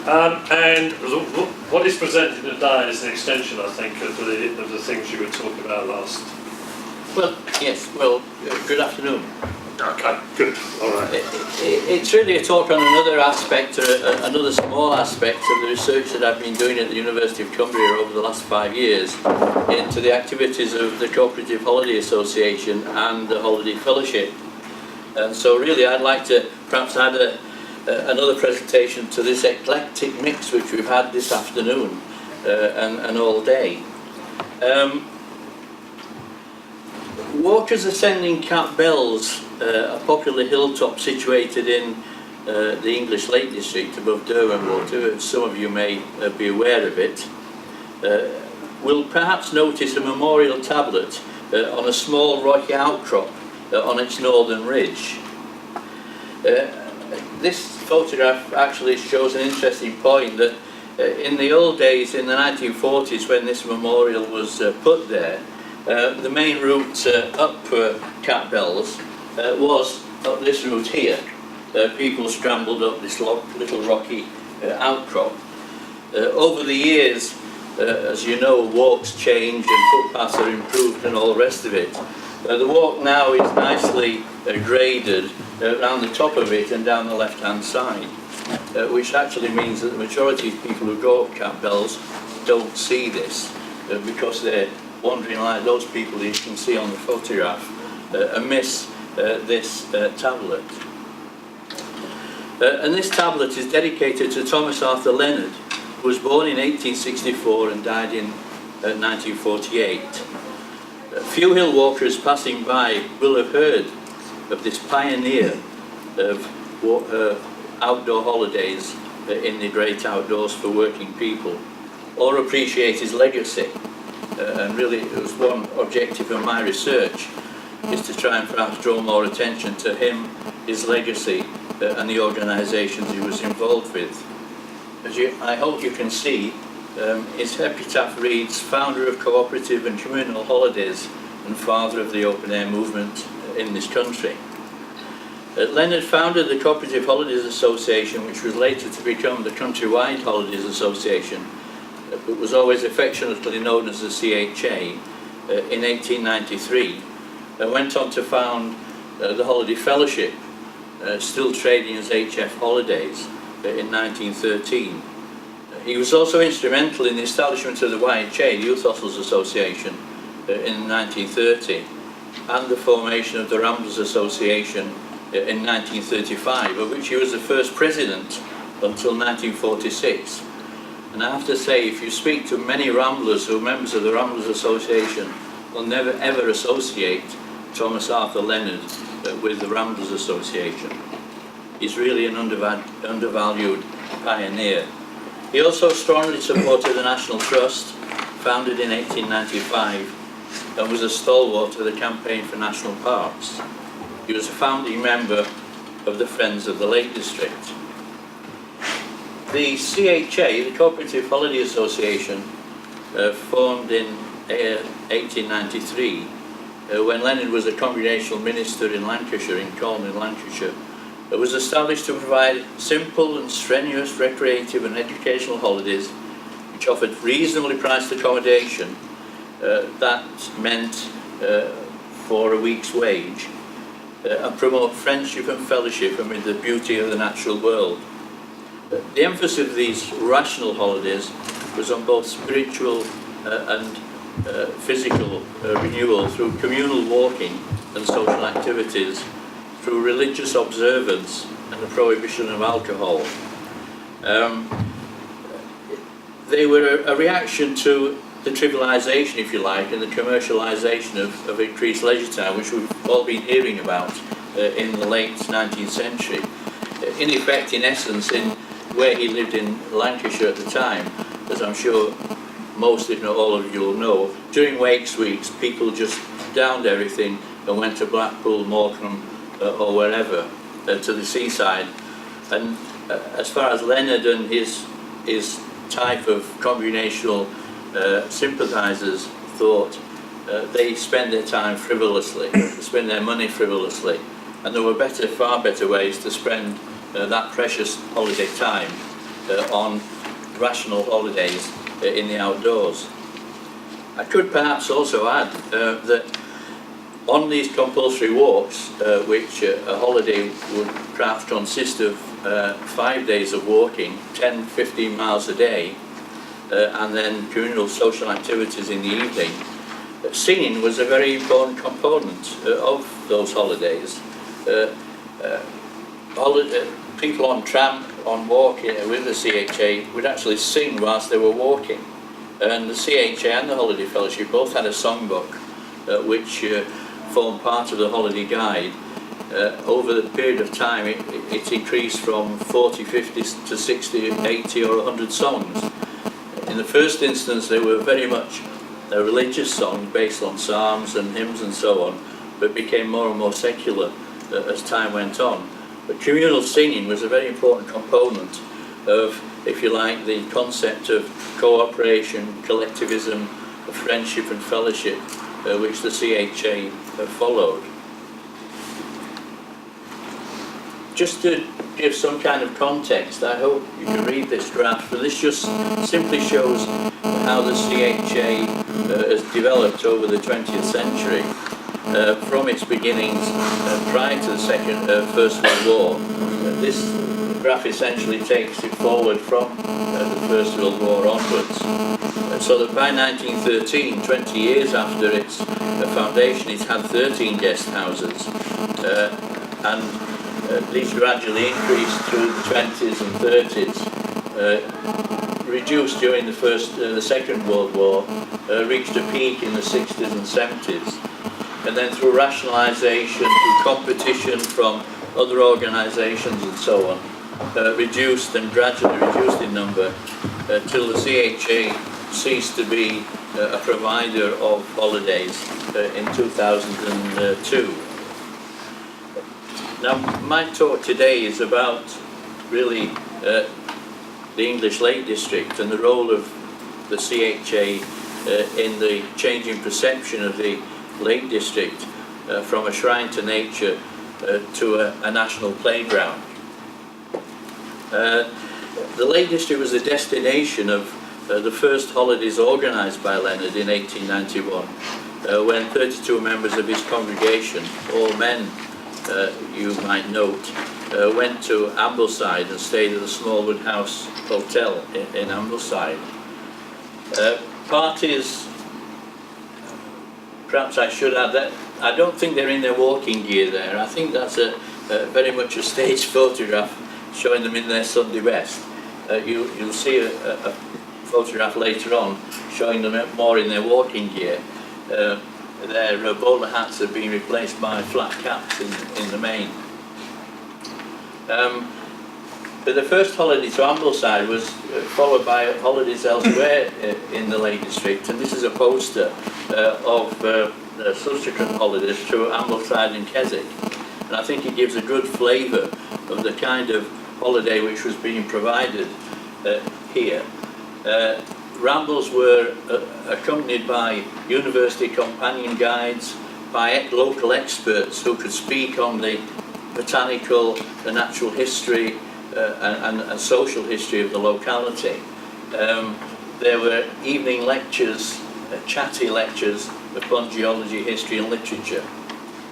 And what is presented today is an extension, I think, of the things you were talking about last. Well, yes, well, good afternoon. Okay, good, all right. It's really a talk on another aspect, another small aspect of the research that I've been doing at the University of Cumbria over the last 5 years into the activities of the Co-operative Holidays Association and the Holiday Fellowship. And so really I'd like to perhaps add another presentation to this eclectic mix which we've had this afternoon and all day. Walkers ascending Cat Bells, a popular hilltop situated in the English Lake District above Derwent Water, and some of you may be aware of it, will perhaps notice a memorial tablet on a small rocky outcrop on its northern ridge. This photograph actually shows an interesting point that in the old days, in the 1940s, when this memorial was put there, the main route up Cat Bells was up this route here. People scrambled up this little rocky outcrop. Over the years, as you know, walks change and footpaths are improved and all the rest of it. The walk now is nicely graded around the top of it and down the left-hand side, which actually means that the majority of people who go up Cat Bells don't see this because they're wandering like those people you can see on the photograph and miss this tablet. And this tablet is dedicated to Thomas Arthur Leonard, who was born in 1864 and died in 1948. Few hill walkers passing by will have heard of this pioneer of outdoor holidays in the great outdoors for working people, or appreciate his legacy. And really it was one objective of my research, is to try and perhaps draw more attention to him, his legacy and the organisations he was involved with. As I hope you can see, his epitaph reads, founder of cooperative and communal holidays and father of the open air movement in this country. Leonard founded the Co-operative Holidays Association, which was later to become the Countrywide Holidays Association, but was always affectionately known as the CHA, in 1893, and went on to found the Holiday Fellowship, still trading as HF Holidays, in 1913. He was also instrumental in the establishment of the YHA, the Youth Hostels Association, in 1930, and the formation of the Ramblers Association in 1935, of which he was the first president until 1946. And I have to say, if you speak to many Ramblers who are members of the Ramblers Association, will never ever associate Thomas Arthur Leonard with the Ramblers Association. He's really an undervalued pioneer. He also strongly supported the National Trust, founded in 1895, and was a stalwart of the campaign for national parks. He was a founding member of the Friends of the Lake District. The CHA, the Co-operative Holiday Association, formed in 1893 when Leonard was a Congregational minister in Lancashire, in Colne in Lancashire. It was established to provide simple and strenuous recreative and educational holidays which offered reasonably priced accommodation that meant for a week's wage, and promote friendship and fellowship amid the beauty of the natural world. The emphasis of these rational holidays was on both spiritual and physical renewal through communal walking and social activities, through religious observance and the prohibition of alcohol. They were a reaction to the trivialisation, if you like, and the commercialisation of increased leisure time, which we've all been hearing about in the late 19th century. In effect, in essence, in where he lived in Lancashire at the time, as I'm sure most, if not all of you will know, during Wakes weeks, people just downed everything and went to Blackpool, Morecambe, or wherever, to the seaside. And as far as Leonard and his type of congregational sympathisers thought, they spend their time frivolously, spend their money frivolously, and there were far better ways to spend that precious holiday time on rational holidays in the outdoors. I could perhaps also add that on these compulsory walks, which a holiday would perhaps consist of 5 days of walking, 10-15 miles a day, and then communal social activities in the evening, singing was a very important component of those holidays. People on tramp, on walk with the CHA would actually sing whilst they were walking. And the CHA and the Holiday Fellowship both had a songbook which formed part of the holiday guide. Over the period of time it increased from 40, 50 to 60, 80 or 100 songs. In the first instance they were very much a religious song based on psalms and hymns and so on, but became more and more secular as time went on. But communal singing was a very important component of, if you like, the concept of cooperation, collectivism, of friendship and fellowship, which the CHA followed. Just to give some kind of context, I hope you can read this graph, but this just simply shows how the CHA has developed over the 20th century. From its beginnings prior to the First World War. This graph essentially takes it forward from the First World War onwards. So that by 1913, 20 years after its foundation, it had 13 guest houses. And these gradually increased through the 20s and 30s, reduced during the Second World War, reached a peak in the 60s and 70s. And then through rationalisation, through competition from other organisations and so on, reduced and gradually reduced in number till the CHA ceased to be a provider of holidays in 2002. Now my talk today is about really the English Lake District and the role of the CHA in the changing perception of the Lake District from a shrine to nature to a national playground. The Lake District was the destination of the first holidays organised by Leonard in 1891 when 32 members of his congregation, all men you might note, went to Ambleside and stayed at the Smallwood House Hotel in Ambleside. Parties, perhaps I should add that I don't think they're in their walking gear there. I think that's very much a staged photograph showing them in their Sunday best. You'll see a photograph later on showing them more in their walking gear. Their bowler hats have been replaced by flat caps in the main. But the first holiday to Ambleside was followed by holidays elsewhere in the Lake District, and this is a poster of subsequent holidays to Ambleside and Keswick. And I think it gives a good flavour of the kind of holiday which was being provided here. Rambles were accompanied by university companion guides, by local experts who could speak on the botanical, the natural history and social history of the locality. There were evening lectures, chatty lectures upon geology, history and literature.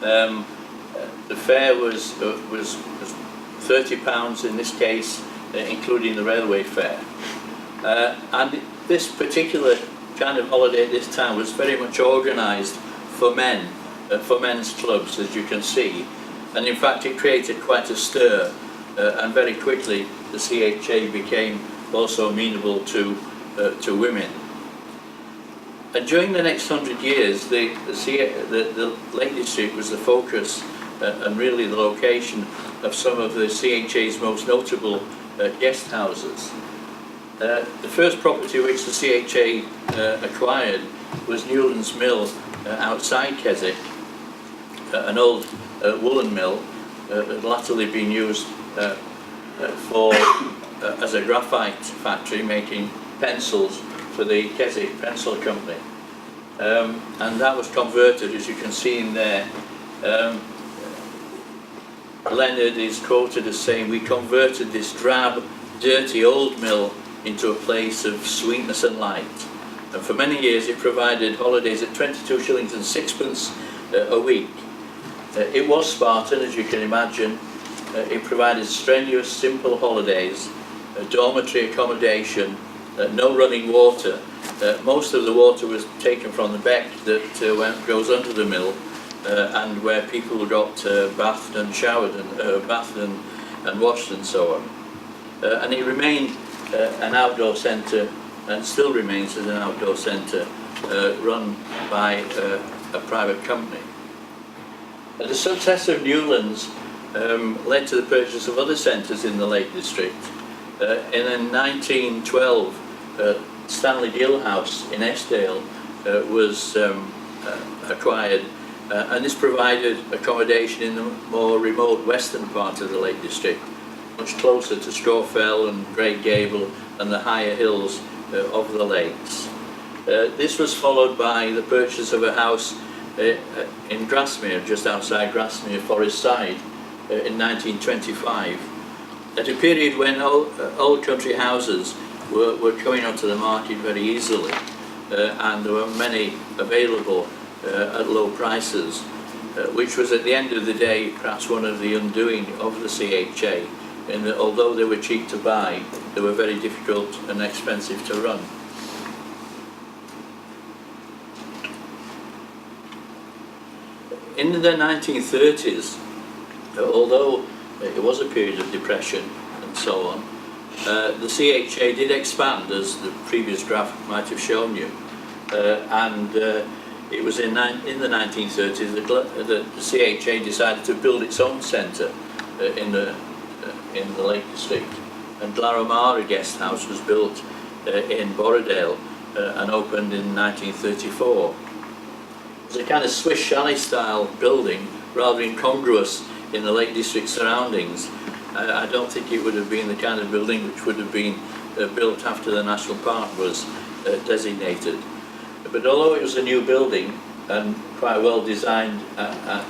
The fare was £30 in this case, including the railway fare. And this particular kind of holiday at this time was very much organised for men, for men's clubs, as you can see. And in fact it created quite a stir, and very quickly the CHA became also amenable to women. And during the next 100 years, the Lake District was the focus and really the location of some of the CHA's most notable guest houses. The first property which the CHA acquired was Newlands Mill outside Keswick, an old woolen mill that had latterly been used as a graphite factory, making pencils for the Keswick Pencil Company. And that was converted, as you can see in there. Leonard is quoted as saying, "We converted this drab dirty old mill into a place of sweetness and light. And for many years it provided holidays at 22 shillings and sixpence a week. It was Spartan, as you can imagine. It provided strenuous, simple holidays, dormitory accommodation, no running water. Most of the water was taken from the beck that goes under the mill, and where people got bathed and showered and bathed and washed and so on. And it remained an outdoor centre, and still remains as an outdoor centre run by a private company. The success of Newlands led to the purchase of other centres in the Lake District. In 1912, Stanley Gill House in Eskdale was acquired, and this provided accommodation in the more remote western part of the Lake District, much closer to Strawfell and Great Gable and the higher hills of the lakes. This was followed by the purchase of a house in Grasmere, just outside Grasmere, Forest Side, in 1925, at a period when old country houses were coming onto the market very easily, and there were many available at low prices, which was at the end of the day perhaps one of the undoing of the CHA, in that although they were cheap to buy, they were very difficult and expensive to run. In the 1930s, although it was a period of depression and so on, the CHA did expand, as the previous graph might have shown you, and it was in the 1930s that the CHA decided to build its own centre in the Lake District, and Glaramara Guest House was built in Borrowdale and opened in 1934. It was a kind of Swiss chalet style building, rather incongruous in the Lake District surroundings. I don't think it would have been the kind of building which would have been built after the National Park was designated. But although it was a new building and quite well designed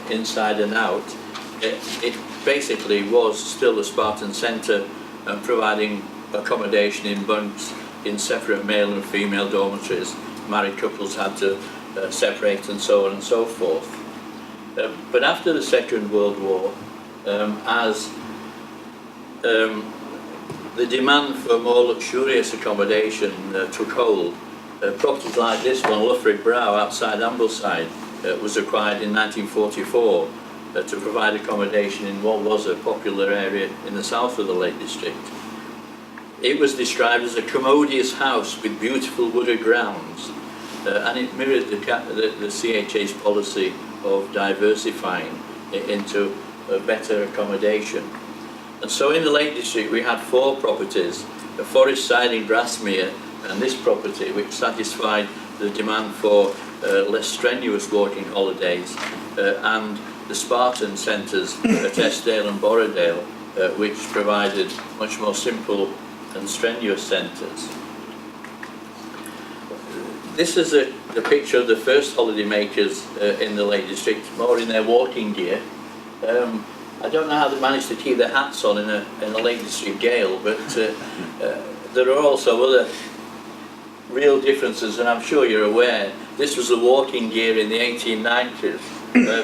inside and out, it basically was still a Spartan centre, and providing accommodation in bunks in separate male and female dormitories. Married couples had to separate and so on and so forth. But after the Second World War, as the demand for more luxurious accommodation took hold, properties like this one, Luffrigg Brow outside Ambleside, was acquired in 1944 to provide accommodation in what was a popular area in the south of the Lake District. It was described as a commodious house with beautiful wooded grounds, and it mirrored the CHA's policy of diversifying into better accommodation. And so in the Lake District we had 4 properties, the Forest Side in Grasmere, and this property which satisfied the demand for less strenuous walking holidays, and the Spartan centres at Eskdale and Borrowdale, which provided much more simple and strenuous centres. This is the picture of the first holiday makers in the Lake District, more in their walking gear. I don't know how they managed to keep their hats on in a Lake District gale, but there are also other real differences, and I'm sure you're aware. This was the walking gear in the 1890s,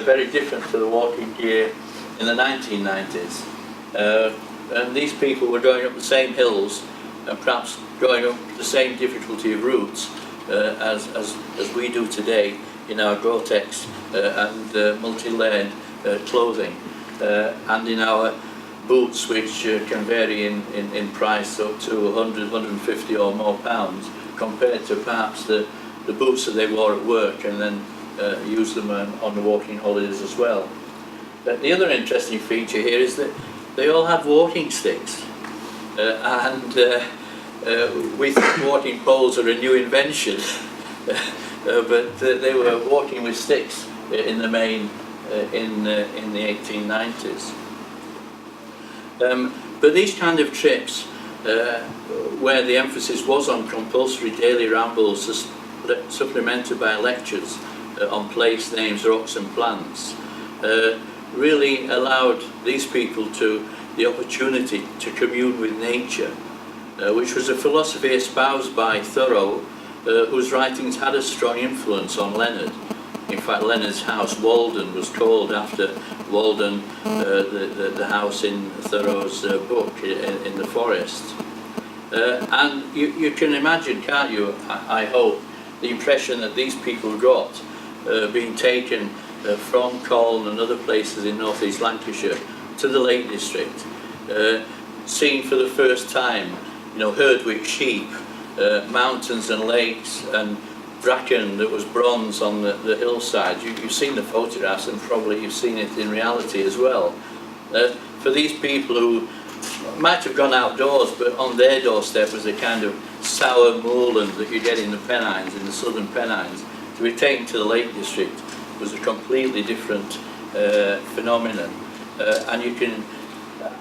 very different to the walking gear in the 1990s. And these people were going up the same hills and perhaps going up the same difficulty of routes as we do today in our Gore-Tex and multi-layered clothing, and in our boots, which can vary in price up to 100, 150 or more pounds, compared to perhaps the boots that they wore at work and then used them on the walking holidays as well. But the other interesting feature here is that they all have walking sticks, and we think walking poles are a new invention, but they were walking with sticks in the main in the 1890s. But these kind of trips, where the emphasis was on compulsory daily rambles supplemented by lectures on place names, rocks and plants, really allowed these people the opportunity to commune with nature which was a philosophy espoused by Thoreau, whose writings had a strong influence on Leonard. In fact, Leonard's house, Walden, was called after Walden, the house in Thoreau's book, in the forest. And you can imagine, can't you, I hope, the impression that these people got being taken from Colne and other places in North East Lancashire to the Lake District, seeing for the first time, you know, Herdwick sheep, mountains and lakes, and bracken that was bronze on the hillside. You've seen the photographs, and probably you've seen it in reality as well. For these people who might have gone outdoors, but on their doorstep was a kind of sour moorland that you get in the Pennines, in the southern Pennines, to be taken to the Lake District was a completely different phenomenon. And you can,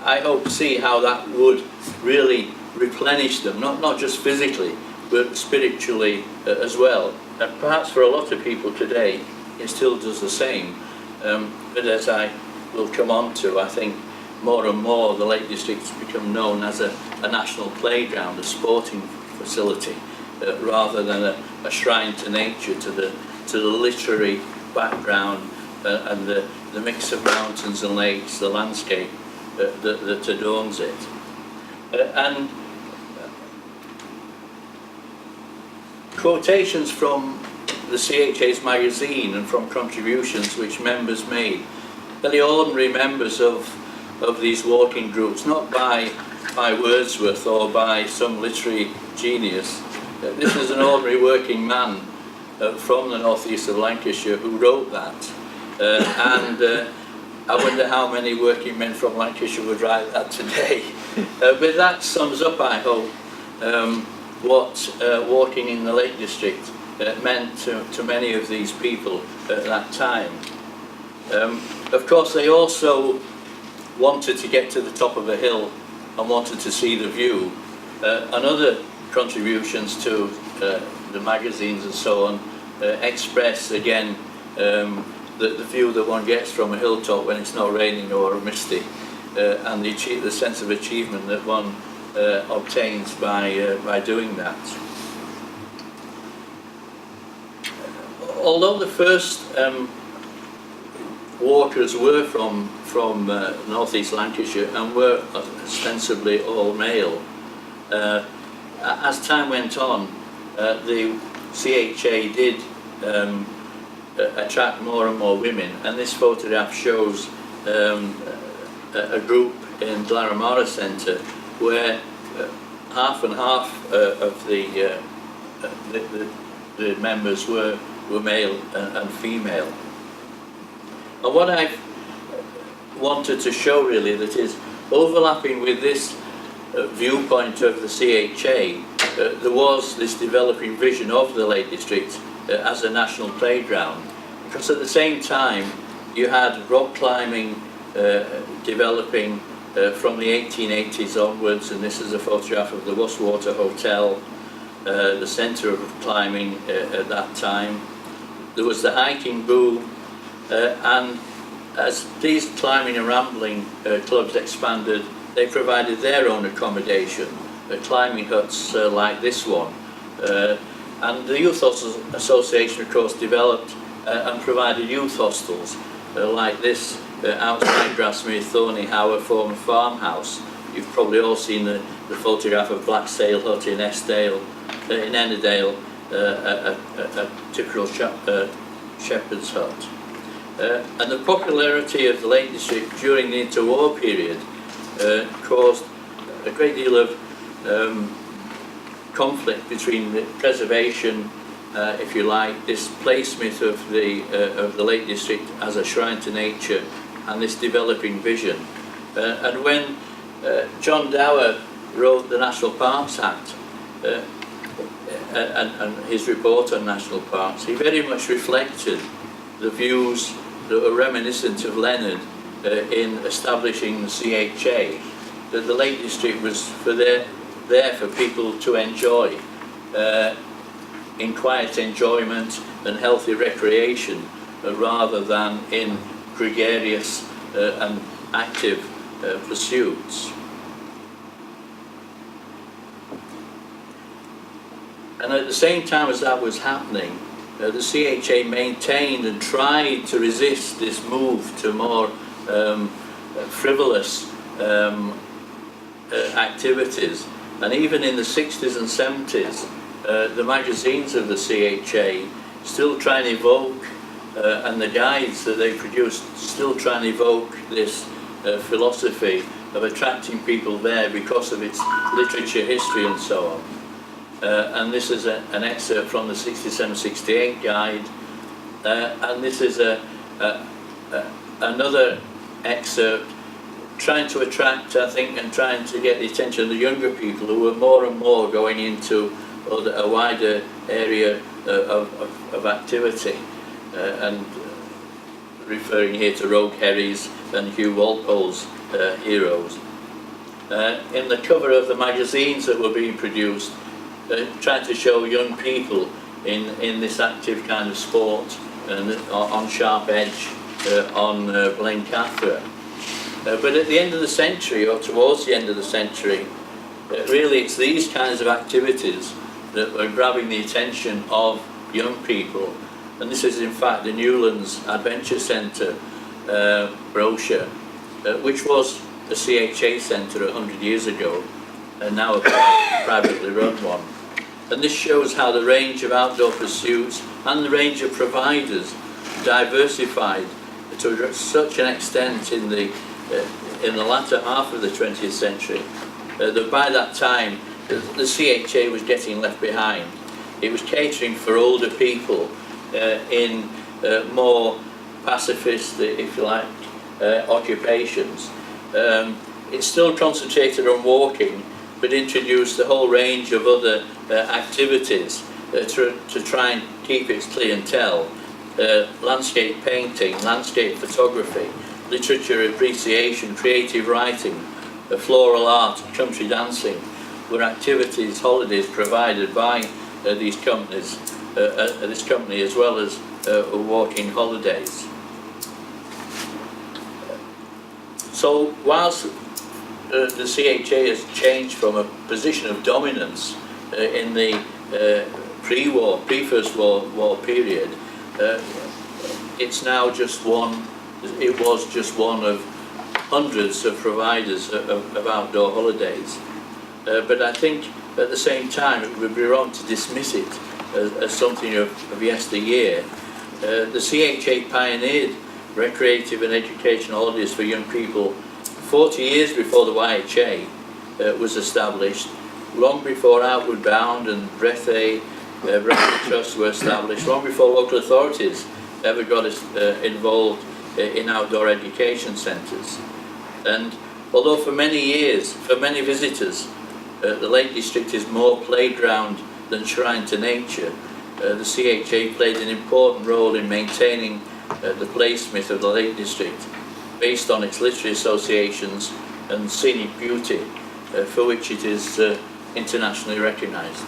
I hope, see how that would really replenish them, not just physically, but spiritually as well. And perhaps for a lot of people today, it still does the same. But as I will come on to, I think more and more the Lake District has become known as a national playground, a sporting facility, rather than a shrine to nature, to the literary background and the mix of mountains and lakes, the landscape that adorns it. And quotations from the CHA's magazine and from contributions which members made, the ordinary members of these walking groups, not by Wordsworth or by some literary genius. This is an ordinary working man from the northeast of Lancashire who wrote that. And I wonder how many working men from Lancashire would write that today. But that sums up, I hope, what walking in the Lake District meant to many of these people at that time. Of course, they also wanted to get to the top of a hill and wanted to see the view. And other contributions to the magazines and so on express again the view that one gets from a hilltop when it's not raining or misty, and the sense of achievement that one obtains by doing that. Although the first walkers were from North East Lancashire and were ostensibly all male, as time went on, the CHA did attract more and more women, and this photograph shows a group in Glaramara Centre where half and half of the members were male and female. And what I've wanted to show really, that is overlapping with this viewpoint of the CHA, there was this developing vision of the Lake District as a national playground, because at the same time you had rock climbing developing from the 1880s onwards, and this is a photograph of the Westwater Hotel, the centre of climbing at that time. There was the hiking boom, and as these climbing and rambling clubs expanded, they provided their own accommodation, climbing huts like this one. And the Youth Hostels Association, of course, developed and provided youth hostels like this outside Grasmere, Thorney Hower former farmhouse. You've probably all seen the photograph of Black Sail Hut in Ennerdale, a typical shepherd's hut. And the popularity of the Lake District during the interwar period caused a great deal of conflict between the preservation, if you like, this placement of the Lake District as a shrine to nature and this developing vision. And when John Dower wrote the National Parks Act and his report on national parks, he very much reflected the views that were reminiscent of Leonard in establishing the CHA, that the Lake District was there for people to enjoy in quiet enjoyment and healthy recreation, rather than in gregarious and active pursuits. And at the same time as that was happening, the CHA maintained and tried to resist this move to more frivolous activities. And even in the 60s and 70s, the magazines of the CHA still try and evoke, and the guides that they produced still try and evoke this philosophy of attracting people there because of its literature, history and so on. And this is an excerpt from the 67-68 guide, and this is another excerpt trying to attract, I think, and trying to get the attention of the younger people who were more and more going into a wider area of activity, and referring here to Rogue Herries and Hugh Walpole's heroes. In the cover of the magazines that were being produced, trying to show young people in this active kind of sport and on Sharp Edge, on Blencathra. But at the end of the century, or towards the end of the century, really it's these kinds of activities that were grabbing the attention of young people. And this is in fact the Newlands Adventure Centre brochure, which was a CHA centre 100 years ago, and now a privately run one. And this shows how the range of outdoor pursuits and the range of providers diversified to such an extent in the latter half of the 20th century that by that time the CHA was getting left behind. It was catering for older people in more pacifist, if you like, occupations. It still concentrated on walking, but introduced a whole range of other activities to try and keep its clientele. Landscape painting, landscape photography, literature appreciation, creative writing, floral art, country dancing were activities, holidays provided by these companies, this company, as well as walking holidays. So whilst the CHA has changed from a position of dominance in the pre-war, pre-First War period, it's now just one. It was just one of hundreds of providers of outdoor holidays. But I think at the same time it would be wrong to dismiss it as something of yesteryear. The CHA pioneered recreative and educational holidays for young people 40 years before the YHA was established, long before Outward Bound and Brathay Trust were established, long before local authorities ever got involved in outdoor education centres. And although for many years, for many visitors, the Lake District is more playground than shrine to nature, the CHA played an important role in maintaining the place myth of the Lake District, based on its literary associations and scenic beauty, for which it is internationally recognised.